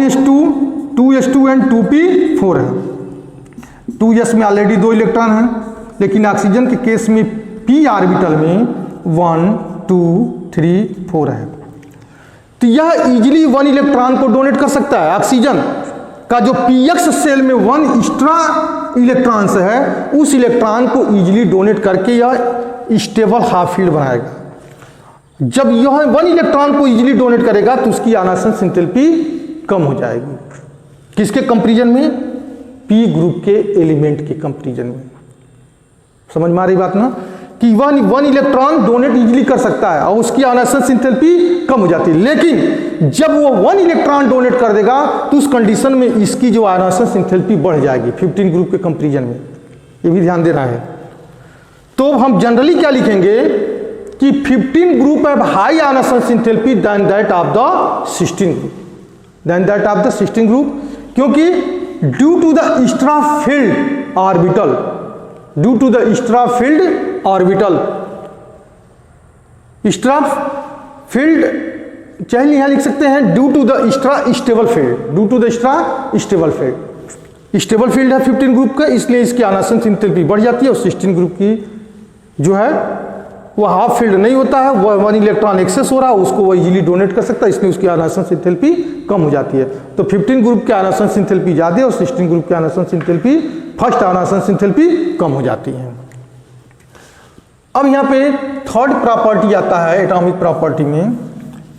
1s2, 2s2 and 2p4 है। 2s में already 2 electron हैं, लेकिन ऑक्सीजन के केस में p ऑर्बिटल में 1 2 3 4 है। तो यह इजीली 1 इलेक्ट्रॉन को डोनेट कर सकता है। ऑक्सीजन का जो px सेल में 1 एक्स्ट्रा इलेक्ट्रॉन्स है, उस इलेक्ट्रॉन को इजीली डोनेट करके यह स्टेबल हाफ फील्ड बनाएगा। जब यह 1 इलेक्ट्रॉन को इजीली डोनेट करेगा तो उसकी आयनाइजेशन एंथैल्पी कम हो जाएगी। किसके कंपैरिजन में? p ग्रुप के एलिमेंट के कंपैरिजन में। समझ में आ रही बात ना, कि 1 इलेक्ट्रॉन डोनेट इजीली कर सकता है और उसकी आयनाइजेशन एंथैल्पी कम हो जाती है। लेकिन जब वो 1 इलेक्ट्रॉन डोनेट कर देगा तो उस कंडीशन में इसकी जो आयनाइजेशन एंथैल्पी बढ़ जाएगी 15 ग्रुप के कंपैरिजन में। ये भी ध्यान देना है। तो हम जनरली क्या लिखेंगे कि 15 group have high ionisation enthalpy than that of the 16 group, than that of the 16 group, क्योंकि due to the extra field orbital, due to the extra field orbital, extra field चाहे यहां लिख सकते हैं due to the extra stable field, due to the extra stable field. Stable field है 15 group का, इसलिए इसकी आयनाइजेशन एंथैल्पी बढ़ जाती है और 16 ग्रुप की जो है वो हाफ फील्ड नहीं होता है, वो 1 इलेक्ट्रॉन एक्सेस हो रहा है, उसको वो इजीली डोनेट कर सकता है, इसलिए उसकी आयनाइजेशन एंथैल्पी कम हो जाती है। तो 15 ग्रुप की आयनाइजेशन एंथैल्पी ज्यादा और 16 ग्रुप की ionisation enthalpy, first ionisation enthalpy कम हो जाती है। अब यहाँ पे थर्ड प्रॉपर्टी आता है एटॉमिक प्रॉपर्टी में,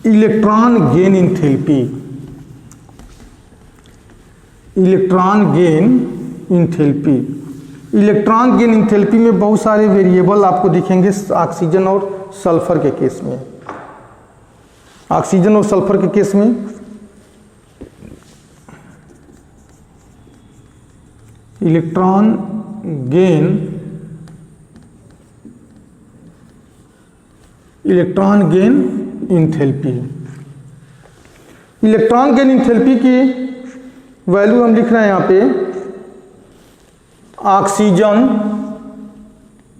electron gain enthalpy. Electron gain enthalpy, electron gain enthalpy में बहुत सारे वेरिएबल आपको दिखेंगे ऑक्सीजन और सल्फर के केस में। ऑक्सीजन और सल्फर के केस में electron gain, electron gain enthalpy, electron gain enthalpy की वैल्यू हम लिख रहे हैं यहाँ पे, oxygen,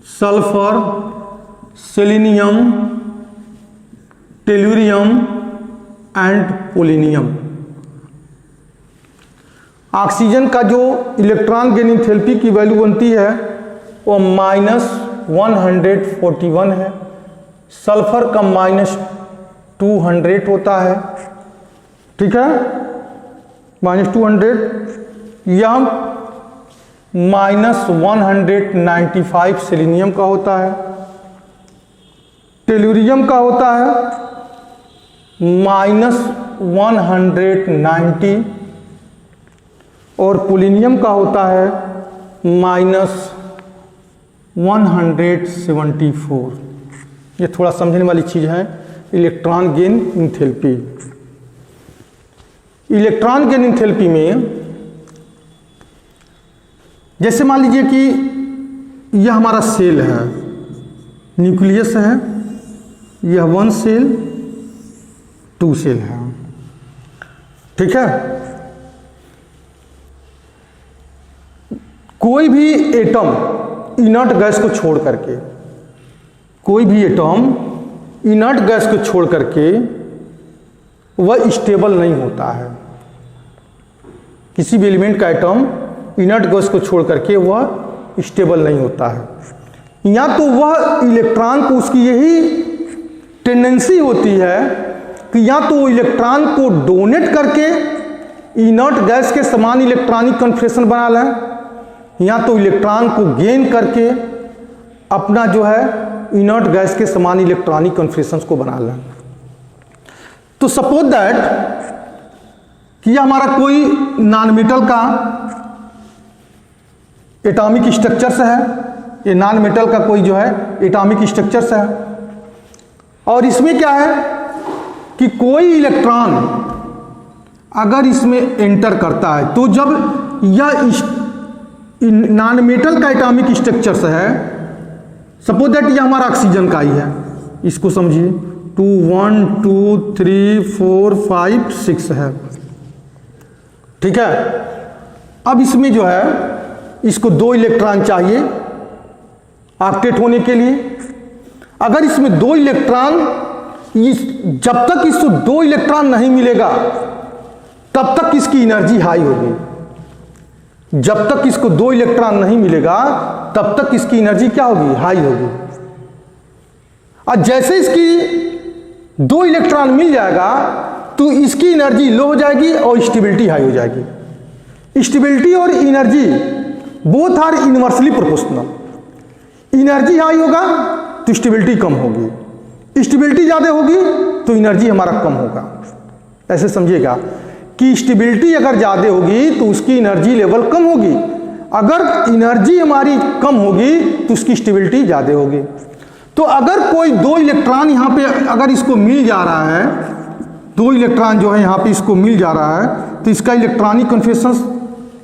sulphur, selenium, tellurium and polonium. Oxygen का जो इलेक्ट्रॉन गेन एंथैल्पी की वैल्यू बनती है वो -141 है, सल्फर का -200 होता है, ठीक है, -200, या -195 सेलेनियम का होता है, टेलुरियम का होता है -190 और पोलिनियम का होता है -174। ये थोड़ा समझने वाली चीज़ है, electron gain enthalpy. Electron gain enthalpy में जैसे मान लीजिए कि यह हमारा सेल है, न्यूक्लियस है, यह 1 सेल 2 सेल है, ठीक है। कोई भी एटम इनर्ट गैस को छोड़ करके, कोई भी एटम इनर्ट गैस को छोड़ करके वह स्टेबल नहीं होता है। किसी भी एलिमेंट का एटम इनर्ट गैस को छोड़ करके वह स्टेबल नहीं होता है। या तो वह इलेक्ट्रॉन को, उसकी यही टेंडेंसी होती है कि या तो वो इलेक्ट्रॉन को डोनेट करके इनर्ट गैस के समान इलेक्ट्रॉनिक कन्फिगरेशन बना लें, या तो इलेक्ट्रॉन को गेन करके अपना जो है इनर्ट गैस के समान इलेक्ट्रॉनिक कन्फिगरेशंस को बना लें। तो सपोज दैट कि यह हमारा कोई नॉन मेटल का एटॉमिक स्ट्रक्चर्स है, ये नॉन मेटल का कोई जो है एटॉमिक स्ट्रक्चर्स है, और इसमें क्या है कि कोई इलेक्ट्रॉन अगर इसमें एंटर करता है तो जब यह नॉन मेटल का एटॉमिक स्ट्रक्चर्स है, सपोज दैट ये हमारा ऑक्सीजन का ही है, इसको समझिए 2 1 2 3 4 5 6 है, ठीक है। अब इसमें जो है इसको 2 इलेक्ट्रॉन चाहिए ऑक्टेट होने के लिए। अगर इसमें 2 इलेक्ट्रॉन, जब तक इसको 2 इलेक्ट्रॉन नहीं मिलेगा तब तक इसकी एनर्जी हाई होगी। जब तक इसको 2 इलेक्ट्रॉन नहीं मिलेगा तब तक इसकी एनर्जी क्या होगी, हाई होगी। और जैसे इसकी 2 इलेक्ट्रॉन मिल जाएगा तो इसकी एनर्जी लो हो जाएगी और स्टेबिलिटी हाई हो जाएगी। स्टेबिलिटी और energy both are inversely proportional. Energy high होगा तो स्टेबिलिटी कम होगी, स्टेबिलिटी ज़्यादा होगी तो एनर्जी हमारा कम होगा। ऐसे समझिएगा कि स्टेबिलिटी अगर ज़्यादा होगी तो उसकी एनर्जी लेवल कम होगी, अगर एनर्जी हमारी कम होगी तो उसकी स्टेबिलिटी ज़्यादा होगी। तो अगर कोई 2 इलेक्ट्रॉन यहाँ पे अगर इसको मिल जा रहा है, 2 इलेक्ट्रॉन जो है यहाँ पे इसको मिल जा रहा है, तो इसका इलेक्ट्रॉनिक कन्फिगरेशन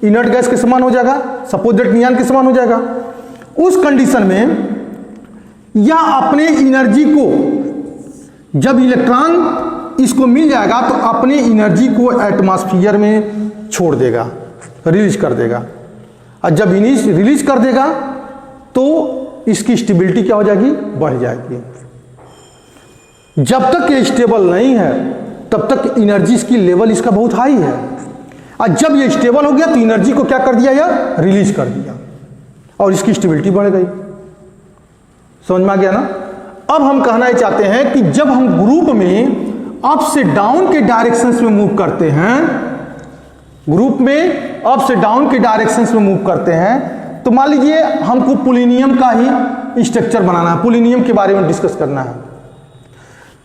इनर्ट गैस के समान हो जाएगा, सपोज दैट नियॉन के समान हो जाएगा। उस कंडीशन में यह अपने एनर्जी को, जब इलेक्ट्रॉन इसको मिल जाएगा तो अपने एनर्जी को एटमॉस्फेयर में छोड़ देगा, रिलीज कर देगा। और जब रिलीज कर देगा तो इसकी स्टेबिलिटी क्या हो जाएगी, बढ़ जाएगी। जब तक ये स्टेबल नहीं है तब तक एनर्जी की लेवल इसका बहुत हाई है, और जब ये स्टेबल हो गया तो एनर्जी को क्या कर दिया, या रिलीज कर दिया और इसकी स्टेबिलिटी बढ़ गई। समझ में आ गया ना। अब हम कहना ही चाहते हैं कि जब हम ग्रुप में अप से डाउन के डायरेक्शंस में मूव करते हैं, ग्रुप में अप से डाउन के डायरेक्शंस में मूव करते हैं, तो मान लीजिए हमको पोलिनियम का ही स्ट्रक्चर बनाना है, पोलिनियम के बारे में डिस्कस करना है।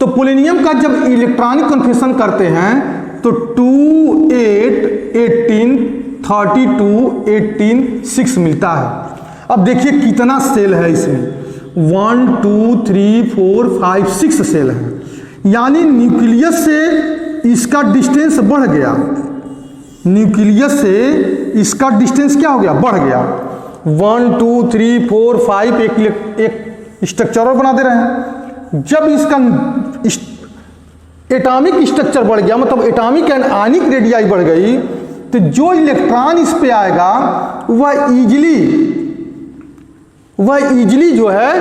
तो पोलिनियम का जब इलेक्ट्रॉनिक कन्फिगरेशन करते हैं तो 2 8 18 32 18 6 मिलता है। अब देखिए कितना सेल है इसमें, 1 2 3 4 5 6 सेल है, यानी न्यूक्लियस से इसका डिस्टेंस बढ़ गया, न्यूक्लियस से इसका डिस्टेंस क्या हो गया, बढ़ गया। 1 2 3 4 5 एक स्ट्रक्चर और बना दे रहे हैं। जब इसका एटॉमिक स्ट्रक्चर बढ़ गया, मतलब एटॉमिक एंड आयनिक रेडियाई बढ़ गई, तो जो इलेक्ट्रॉन इस पे आएगा वह इजीली जो है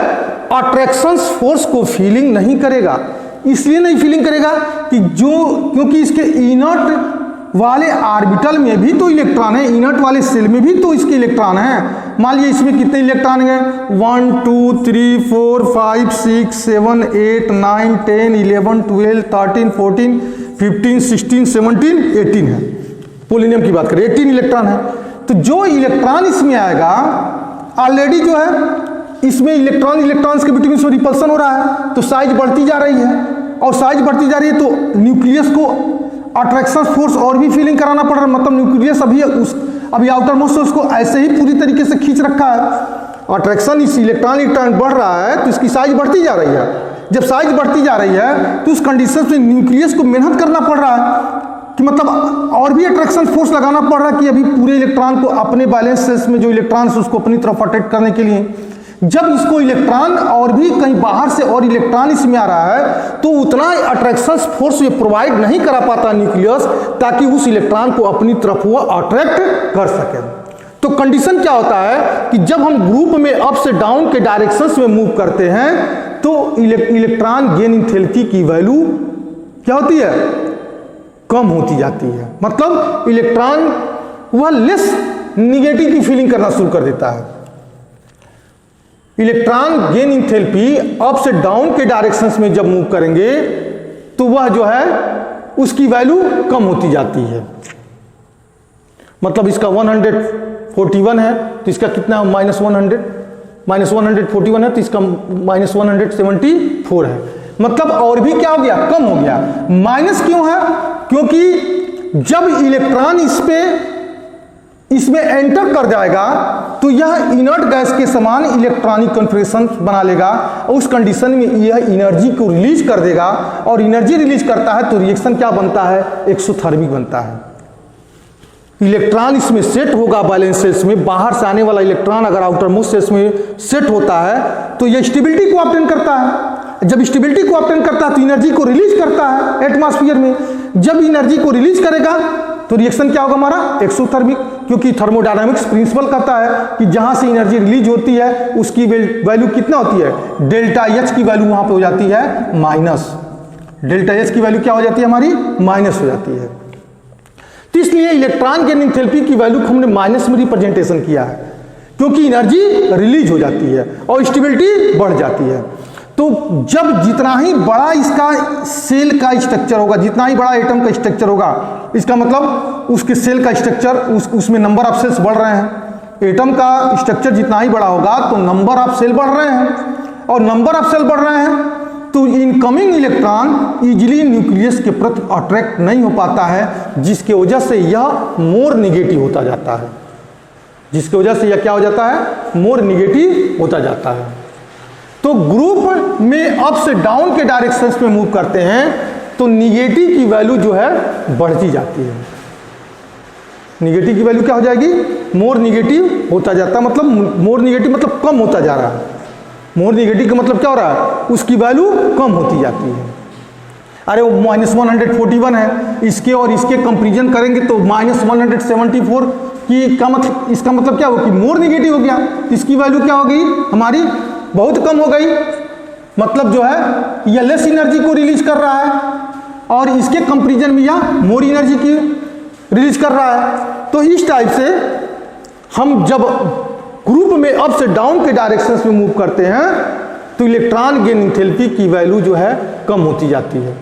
अट्रैक्शन फोर्स को फीलिंग नहीं करेगा। इसलिए नहीं फीलिंग करेगा कि क्योंकि इसके इनर्ट वाले ऑर्बिटल में भी तो इलेक्ट्रॉन है, इनर्ट वाले सेल में भी तो इसके इलेक्ट्रॉन है। मान लीजिए इसमें कितने इलेक्ट्रॉन हैं, 1 2 3 4 5 6 7 8 9 10 11 12 13 14 15 16 17 18 है। पोलिनियम की बात करें 18 इलेक्ट्रॉन है। तो जो इलेक्ट्रॉन इसमें आएगा ऑलरेडी जो है इसमें इलेक्ट्रॉन्स के बीच में रिपल्सन हो रहा है, तो साइज बढ़ती जा रही है, और साइज बढ़ती जा रही है तो न्यूक्लियस को अट्रैक्शन फोर्स और भी फीलिंग कराना पड़ रहा है। मतलब न्यूक्लियस अभी आउटर मोस्ट से उसको ऐसे ही पूरी तरीके से खींच रखा है। अट्रैक्शन इस इलेक्ट्रॉन बढ़ रहा है तो इसकी साइज बढ़ती जा रही है। जब साइज बढ़ती जा रही है तो उस कंडीशन में न्यूक्लियस को मेहनत करना पड़ रहा है कि मतलब और भी अट्रैक्शन फोर्स लगाना पड़ रहा है कि अभी पूरे इलेक्ट्रॉन को अपने बैलेंस सेल्स में जो इलेक्ट्रॉन उसको अपनी तरफ अट्रैक्ट करने के लिए। जब इसको इलेक्ट्रॉन और भी कहीं बाहर से और इलेक्ट्रॉन इसमें आ रहा है तो उतना अट्रैक्शन फोर्स ये प्रोवाइड नहीं करा पाता न्यूक्लियस, ताकि उस इलेक्ट्रॉन को अपनी तरफ वो अट्रैक्ट कर सके। तो कंडीशन क्या होता है कि जब हम ग्रुप में अप से डाउन के डायरेक्शंस में मूव करते हैं तो इलेक्ट्रॉन गेन इंथैल्पी की वैल्यू क्या होती है, कम होती जाती है। मतलब इलेक्ट्रॉन वह लेस निगेटिव की फीलिंग करना शुरू कर देता है। इलेक्ट्रॉन गेन इंथैल्पी अप से डाउन के डायरेक्शंस में जब मूव करेंगे तो वह जो है उसकी वैल्यू कम होती जाती है। मतलब इसका 141 है तो इसका कितना -100, -141 है तो इसका -174 है। मतलब और भी क्या हो गया, कम हो गया। माइनस क्यों है, क्योंकि जब इलेक्ट्रॉन इसमें एंटर कर जाएगा तो यह इनर्ट गैस के समान इलेक्ट्रॉनिक कन्फिगरेशन बना लेगा और उस कंडीशन में यह एनर्जी को रिलीज कर देगा, और एनर्जी रिलीज करता है तो रिएक्शन क्या बनता है, एक्सोथर्मिक बनता है। इलेक्ट्रॉन इसमें सेट होगा बैलेंस सेल्स में, बाहर से आने वाला इलेक्ट्रॉन अगर आउटर मोस्ट सेल्स में सेट होता है तो यह स्टेबिलिटी को ऑब्टेन करता है। जब स्टेबिलिटी को ऑब्टेन करता है तो एनर्जी को रिलीज करता है एटमॉस्फेयर में। जब एनर्जी को रिलीज करेगा तो रिएक्शन क्या होगा हमारा, एक्सोथर्मिक, क्योंकि थर्मोडायनामिक्स प्रिंसिपल कहता है कि जहां से एनर्जी रिलीज होती है उसकी वैल्यू कितना होती है, डेल्टा एच की वैल्यू वहां पे हो जाती है माइनस। डेल्टा एच की वैल्यू क्या हो जाती है हमारी, माइनस हो जाती है। तो इसलिए इलेक्ट्रॉन गेन एंथैल्पी की वैल्यू को हमने माइनस में रिप्रेजेंटेशन किया है, क्योंकि एनर्जी रिलीज हो जाती है और स्टेबिलिटी बढ़ जाती है। तो जब जितना ही बड़ा इसका सेल का स्ट्रक्चर होगा, जितना ही बड़ा एटम का स्ट्रक्चर होगा, इसका मतलब उसके सेल का स्ट्रक्चर, उसमें नंबर ऑफ सेल्स बढ़ रहे हैं। एटम का स्ट्रक्चर जितना ही बड़ा होगा तो नंबर ऑफ सेल बढ़ रहे हैं, और नंबर ऑफ सेल बढ़ रहे हैं तो इनकमिंग इलेक्ट्रॉन इजीली न्यूक्लियस के प्रति अट्रैक्ट नहीं हो पाता है, जिसके वजह से यह मोर निगेटिव होता जाता है। जिसकी वजह से यह क्या हो जाता है? मोर निगेटिव होता जाता है। तो ग्रुप में अप से डाउन के डायरेक्शंस में मूव करते हैं तो निगेटिव की वैल्यू जो है बढ़ती जाती है। निगेटिव की वैल्यू क्या हो जाएगी? मोर निगेटिव होता जाता है। मतलब मोर निगेटिव मतलब कम होता जा रहा है। मोर निगेटिव का मतलब क्या हो रहा है? उसकी वैल्यू कम होती जाती है। अरे वो -141 है, इसके और इसके कंपेरिजन करेंगे तो -174 की का मतलब, इसका मतलब क्या हो कि मोर निगेटिव हो गया। इसकी वैल्यू क्या हो गई? हमारी बहुत कम हो गई। मतलब जो है यह लेस एनर्जी को रिलीज कर रहा है और इसके कंपेरिजन में यह मोर एनर्जी की रिलीज कर रहा है। तो इस टाइप से हम जब ग्रुप में अप से डाउन के डायरेक्शंस में मूव करते हैं तो इलेक्ट्रॉन गेन एंथैल्पी की वैल्यू जो है कम होती जाती है।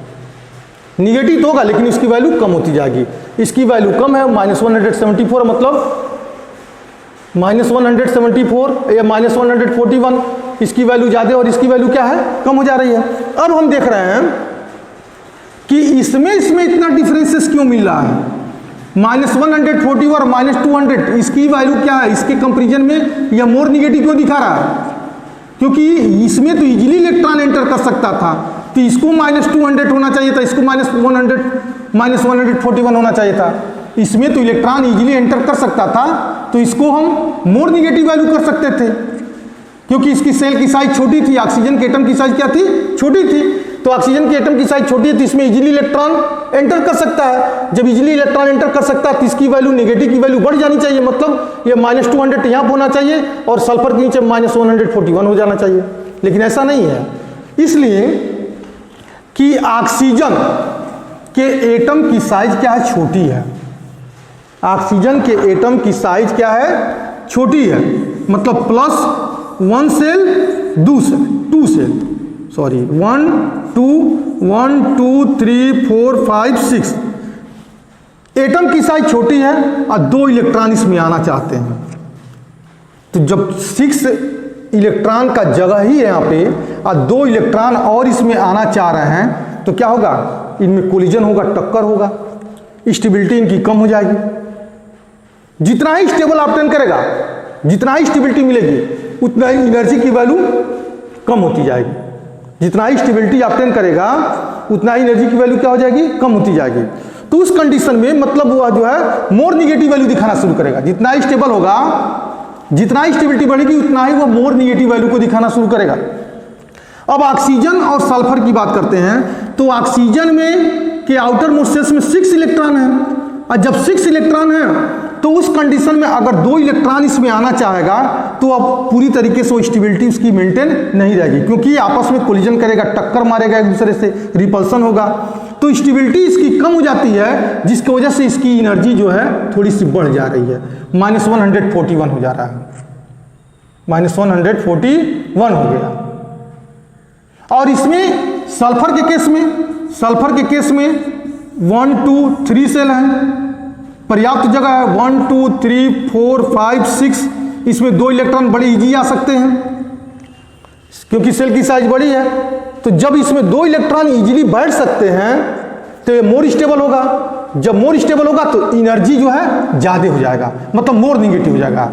निगेटिव तो होगा लेकिन इसकी वैल्यू कम होती जाएगी। इसकी वैल्यू कम है, -174 मतलब -174 या -141, इसकी वैल्यू ज़्यादा और इसकी वैल्यू क्या है? कम हो जा रही है। अब हम देख रहे हैं कि इसमें इतना डिफरेंसेस क्यों मिल रहा है? -140 और -200, इसकी वैल्यू क्या है? इसके कंपेरिजन में यह मोर निगेटिव क्यों दिखा रहा है? क्योंकि इसमें तो इजीली इलेक्ट्रॉन एंटर कर सकता था, तो इसको -200 होना चाहिए था, इसको -141 होना चाहिए था। इसमें तो इलेक्ट्रॉन इजीली एंटर कर सकता था, तो इसको हम मोर निगेटिव वैल्यू कर सकते थे, क्योंकि इसकी सेल की साइज छोटी थी। ऑक्सीजन के एटम की साइज क्या थी? छोटी थी। तो ऑक्सीजन के एटम की साइज छोटी है तो इसमें इजीली इलेक्ट्रॉन एंटर कर सकता है। जब इजीली इलेक्ट्रॉन एंटर कर सकता है तो इसकी वैल्यू, नेगेटिव की वैल्यू बढ़ जानी चाहिए। मतलब ये -200 यहाँ होना चाहिए और सल्फर के नीचे -141 हो जाना चाहिए, लेकिन ऐसा नहीं है। इसलिए कि ऑक्सीजन के एटम की साइज क्या है? छोटी है। ऑक्सीजन के एटम की साइज क्या है? छोटी है। मतलब +1 सेल 2 सेल, सॉरी 1 2 3 4 5 6, एटम की साइज छोटी है और 2 इलेक्ट्रॉन इसमें आना चाहते हैं। तो जब 6 इलेक्ट्रॉन का जगह ही है यहाँ पे और 2 इलेक्ट्रॉन और इसमें आना चाह रहे हैं तो क्या होगा? इनमें कोलिजन होगा, टक्कर होगा, स्टेबिलिटी इनकी कम हो जाएगी। जितना ही स्टेबल ऑब्टेन करेगा, जितना ही स्टेबिलिटी मिलेगी, उतना ही एनर्जी की वैल्यू कम होती जाएगी। जितना ही स्टेबिलिटी ऑब्टेन करेगा उतना ही एनर्जी की वैल्यू क्या हो जाएगी? कम होती जाएगी। तो उस कंडीशन में मतलब वह जो है मोर निगेटिव वैल्यू दिखाना शुरू करेगा। जितना ही स्टेबल होगा, जितना ही स्टेबिलिटी बढ़ेगी, उतना ही वह मोर निगेटिव वैल्यू को दिखाना शुरू करेगा। अब ऑक्सीजन और सल्फर की बात करते हैं तो ऑक्सीजन में के आउटर मोस्ट सेल्स में 6 इलेक्ट्रॉन है, और जब 6 इलेक्ट्रॉन है तो उस कंडीशन में अगर 2 इलेक्ट्रॉन इसमें आना चाहेगा तो अब पूरी तरीके से स्टेबिलिटी उसकी मेंटेन नहीं रहेगी, क्योंकि आपस में कोलिजन करेगा, टक्कर मारेगा एक दूसरे से, रिपल्सन होगा। तो स्टेबिलिटी इसकी कम हो जाती है, जिसकी वजह से इसकी एनर्जी जो है थोड़ी सी बढ़ जा रही है। -141 हो जा रहा है, -141 हो गया। और इसमें सल्फर के केस में 1 2 3 सेल हैं, पर्याप्त जगह है। 1 2 3 4 5 6, इसमें 2 इलेक्ट्रॉन बड़े इजी आ सकते हैं क्योंकि सेल की साइज बड़ी है। तो जब इसमें 2 इलेक्ट्रॉन इजीली बैठ सकते हैं तो ये मोर स्टेबल होगा। जब मोर स्टेबल होगा तो एनर्जी जो है ज़्यादा हो जाएगा, मतलब मोर निगेटिव हो जाएगा।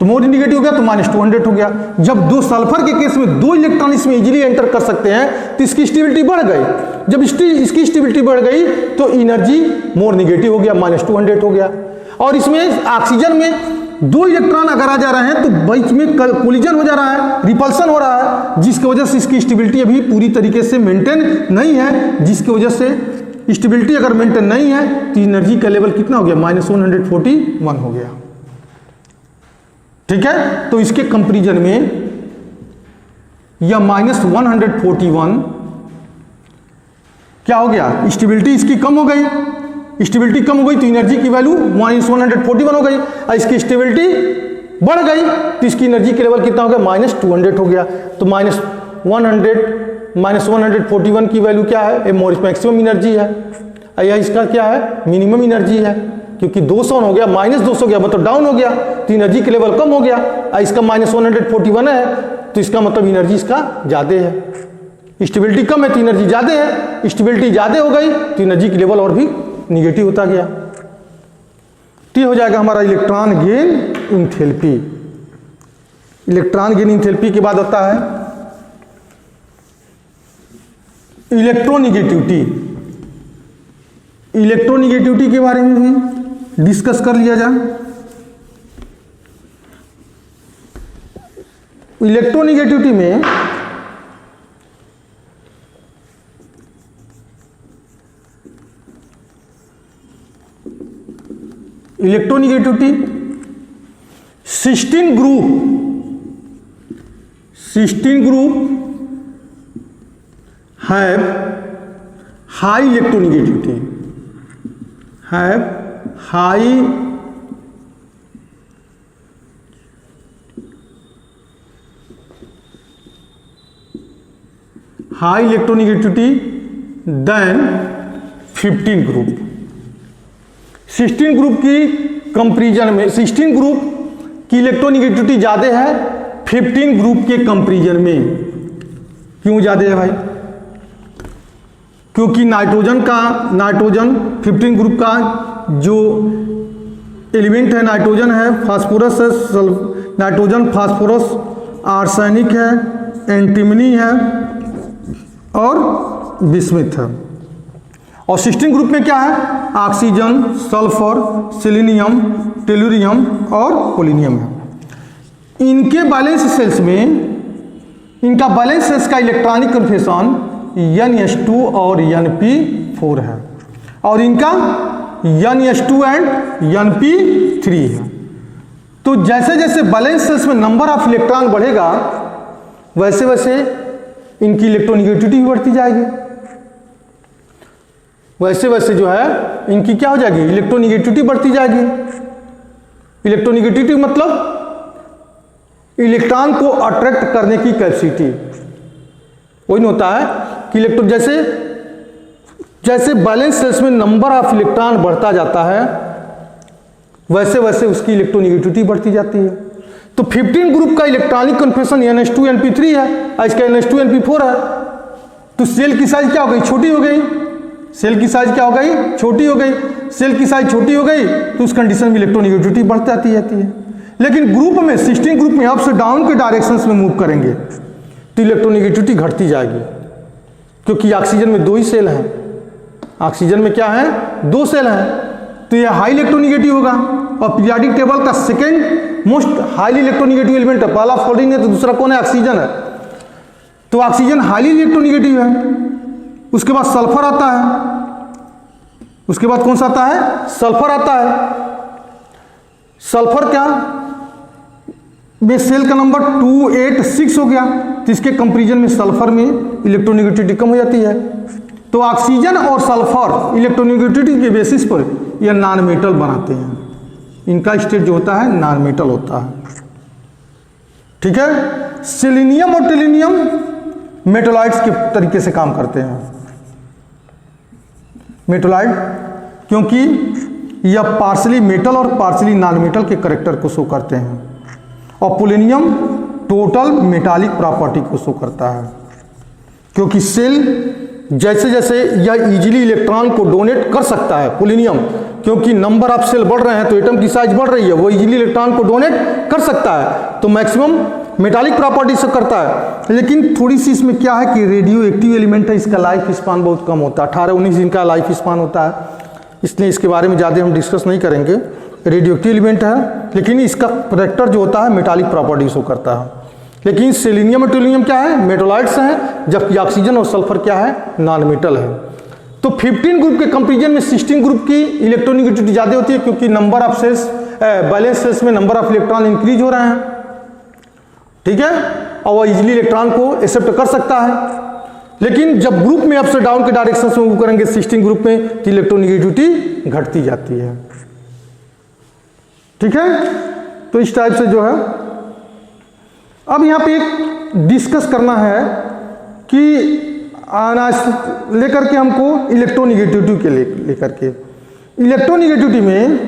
तो मोर निगेटिव हो गया तो -200 हो गया। जब 2 सल्फर के केस में 2 इलेक्ट्रॉन इसमें इजीली एंटर कर सकते हैं तो इसकी स्टेबिलिटी बढ़ गई। जब इसकी स्टेबिलिटी बढ़ गई तो एनर्जी मोर निगेटिव हो गया, -200 हो गया। और इसमें ऑक्सीजन में 2 इलेक्ट्रॉन अगर आ जा रहे हैं तो बीच में कोलिजन हो जा रहा है, रिपल्सन हो रहा है, जिसकी वजह से इसकी स्टेबिलिटी अभी पूरी तरीके से मेंटेन नहीं है। जिसकी वजह से स्टेबिलिटी अगर मेंटेन नहीं है तो एनर्जी का लेवल कितना हो गया? -141 हो गया। ठीक है, तो इसके कंपेरिजन में यह -141 क्या हो गया? स्टेबिलिटी इसकी कम हो गई, स्टेबिलिटी कम हो गई तो एनर्जी की वैल्यू -141 हो गई, और इसकी स्टेबिलिटी बढ़ गई तो इसकी एनर्जी की लेवल कितना हो गया, -200 हो गया। तो -141 की वैल्यू क्या है, मैक्सिमम एनर्जी है, या इसका क्या है, मिनिमम एनर्जी है, क्योंकि 200 हो गया -200 गया मतलब डाउन हो गया तो एनर्जी की लेवल कम हो गया, और इसका -141 है तो इसका मतलब एनर्जी इसका ज़्यादा है। स्टेबिलिटी कम है तो एनर्जी ज़्यादा है, स्टेबिलिटी ज़्यादा हो गई तो एनर्जी की लेवल और भी निगेटिव होता गया। तो ये हो जाएगा हमारा electron gain enthalpy. Electron gain enthalpy के बाद होता है इलेक्ट्रोनिगेटिविटी। इलेक्ट्रोनिगेटिविटी के बारे में भी डिस्कस कर लिया जाए। इलेक्ट्रोनिगेटिविटी में electronegativity 16 group have high electronegativity, have high electronegativity then 15 group. 16 group की कंपैरिजन में 16 ग्रुप की इलेक्ट्रोनिगेटिविटी ज़्यादा है 15 ग्रुप के कंपैरिजन में। क्यों ज़्यादा है भाई? क्योंकि नाइट्रोजन 15 ग्रुप का जो एलिमेंट है नाइट्रोजन है, फास्फोरस है, नाइट्रोजन फास्फोरस आर्सेनिक है, एंटीमनी है और बिस्मिथ है। और 16 ग्रुप में क्या है, ऑक्सीजन, सल्फर, सेलेनियम, टेलुरियम और पोलिनियम है। इनके बैलेंस सेल्स में, इनका बैलेंस सेल्स का इलेक्ट्रॉनिक कन्फेशन NS2 और Np4 है, और इनका NS2 एंड Np3 है। तो जैसे जैसे बैलेंस सेल्स में नंबर ऑफ इलेक्ट्रॉन बढ़ेगा वैसे वैसे इनकी इलेक्ट्रोनिगेटिविटी बढ़ती जाएगी, वैसे वैसे जो है इनकी क्या हो जाएगी, इलेक्ट्रोनिगेटिविटी बढ़ती जाएगी। इलेक्ट्रोनिगेटिविटी मतलब इलेक्ट्रॉन को अट्रैक्ट करने की कैपेसिटी। वही नहीं होता है कि इलेक्ट्रॉन जैसे बैलेंस सेल्स में नंबर ऑफ इलेक्ट्रॉन बढ़ता जाता है वैसे वैसे उसकी इलेक्ट्रोनिगेटिविटी बढ़ती जाती है। तो 15 ग्रुप का इलेक्ट्रॉनिक कन्फेशन NS2 Np3 है और इसका NS2 Np4 है। तो सेल की साइज क्या हो गई, छोटी हो गई। सेल की साइज क्या हो गई, छोटी हो गई। सेल की साइज छोटी हो गई तो उस कंडीशन में इलेक्ट्रोनिगेटिविटी बढ़ती जाती है। लेकिन ग्रुप में 16 ग्रुप में अप से डाउन के डायरेक्शंस में मूव करेंगे तो इलेक्ट्रोनिगेटिविटी घटती जाएगी, क्योंकि ऑक्सीजन में 2 ही सेल हैं। ऑक्सीजन में क्या है, 2 सेल हैं, तो यह हाई इलेक्ट्रोनिगेटिव होगा। और पीरियोडिक टेबल का second most highly electronegative element है, पहला फ्लोरीन है तो दूसरा कौन है, ऑक्सीजन है। तो ऑक्सीजन हाईली इलेक्ट्रोनिगेटिव है। उसके बाद सल्फर आता है, उसके बाद कौन सा आता है, सल्फर आता है। सल्फर क्या में सेल का नंबर 286 हो गया, तो इसके कंपैरिजन में सल्फर में इलेक्ट्रोनिगेटिविटी कम हो जाती है। तो ऑक्सीजन और सल्फर इलेक्ट्रोनिगेटिविटी के बेसिस पर यह नॉन मेटल बनाते हैं। इनका स्टेट जो होता है नॉन मेटल होता है, ठीक है। सेलेनियम और टेलुरियम मेटोलाइट्स के तरीके से काम करते हैं। मेटोलाइट क्योंकि यह पार्शली मेटल और पार्शली नॉन मेटल के करैक्टर को शो करते हैं, और पोलिनियम टोटल मेटालिक प्रॉपर्टी को शो करता है, क्योंकि सेल जैसे जैसे यह इजीली इलेक्ट्रॉन को डोनेट कर सकता है। पोलिनियम क्योंकि नंबर ऑफ सेल बढ़ रहे हैं तो एटम की साइज बढ़ रही है, वो इजीली इलेक्ट्रॉन को डोनेट कर सकता है, तो मैक्सिमम मेटालिक प्रॉपर्टी से करता है। लेकिन थोड़ी सी इसमें क्या है कि रेडियो एक्टिव एलिमेंट है, इसका लाइफ स्पान बहुत कम होता है, 18-19 दिन का लाइफ स्पान होता है, इसलिए इसके बारे में ज़्यादा हम डिस्कस नहीं करेंगे। रेडियो एक्टिव एलिमेंट है लेकिन इसका करैक्टर जो होता है मेटालिक प्रॉपर्टी शो करता है। लेकिन सेलेनियम और टेलुरियम क्या है, मेटोलाइट्स हैं, जबकि ऑक्सीजन और सल्फर क्या है, नॉन मेटल है। तो 15 ग्रुप के कंपैरिजन में 16 ग्रुप की इलेक्ट्रोनिगेटिविटी ज़्यादा होती है, क्योंकि number of shells valence shells में नंबर ऑफ इलेक्ट्रॉन इंक्रीज हो रहे हैं, ठीक है, और वह इजीली इलेक्ट्रॉन को एक्सेप्ट कर सकता है। लेकिन जब ग्रुप में अप से डाउन के डायरेक्शन में मूव करेंगे सिस्टीन ग्रुप में तो इलेक्ट्रोनेगेटिविटी घटती जाती है। ठीक है, तो इस टाइप से जो है अब यहां पे एक डिस्कस करना है कि लेकर के हमको इलेक्ट्रोनेगेटिविटी के लेकर के इलेक्ट्रोनेगेटिविटी में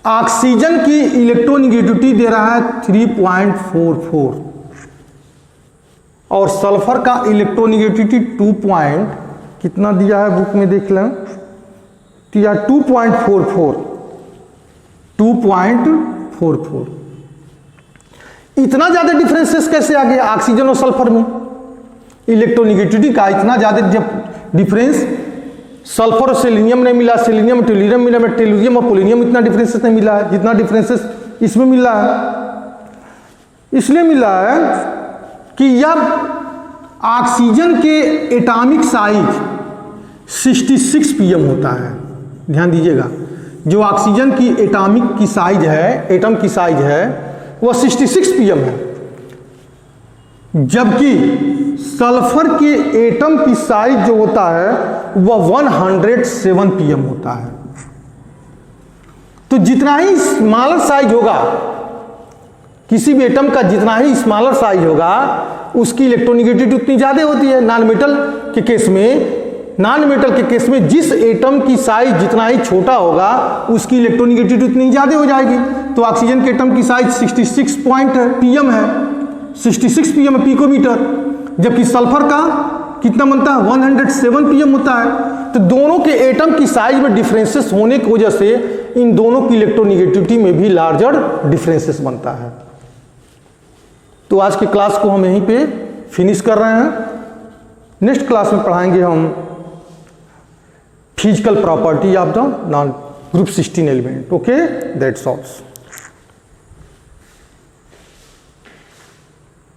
ऑक्सीजन की इलेक्ट्रोनेगेटिविटी दे रहा है 3.44 और सल्फर का इलेक्ट्रोनेगेटिविटी 2 कितना दिया है बुक में देख लें, तो यह 2.44 इतना ज्यादा डिफरेंसेस कैसे आ गया ऑक्सीजन और सल्फर में? इलेक्ट्रोनेगेटिविटी का इतना ज्यादा जब डिफरेंस सल्फर और सेलेनियम नहीं मिला, सेलेनियम टेलुरियम मिला, टेलुरियम और पोलोनियम इतना डिफरेंसेस नहीं मिला है जितना डिफरेंसेस इसमें मिला है। इसलिए मिला है कि यह ऑक्सीजन के एटॉमिक साइज 66 pm होता है। ध्यान दीजिएगा, जो ऑक्सीजन की एटॉमिक की साइज है, एटम की साइज है वह 66 pm है, जबकि सल्फर के एटम की साइज जो होता है वह 107 pm होता है। तो जितना ही स्मॉलर साइज होगा, किसी भी एटम का जितना ही स्मॉलर साइज होगा उसकी इलेक्ट्रोनेगेटिविटी उतनी ज्यादा होती है। नॉन मेटल के केस में जिस एटम की साइज जितना ही छोटा होगा उसकी इलेक्ट्रोनेगेटिविटी उतनी ज्यादा हो जाएगी। तो ऑक्सीजन के एटम की साइज 66 pm है, 66 pm है पिकोमीटर, जबकि सल्फर का कितना बनता है 107 pm होता है। तो दोनों के एटम की साइज में डिफरेंसेस होने की वजह से इन दोनों की इलेक्ट्रोनेगेटिविटी में भी लार्जर डिफरेंसेस बनता है। तो आज की क्लास को हम यहीं पे फिनिश कर रहे हैं। नेक्स्ट क्लास में पढ़ाएंगे हम physical property of the non group 16 element. Okay, that's all.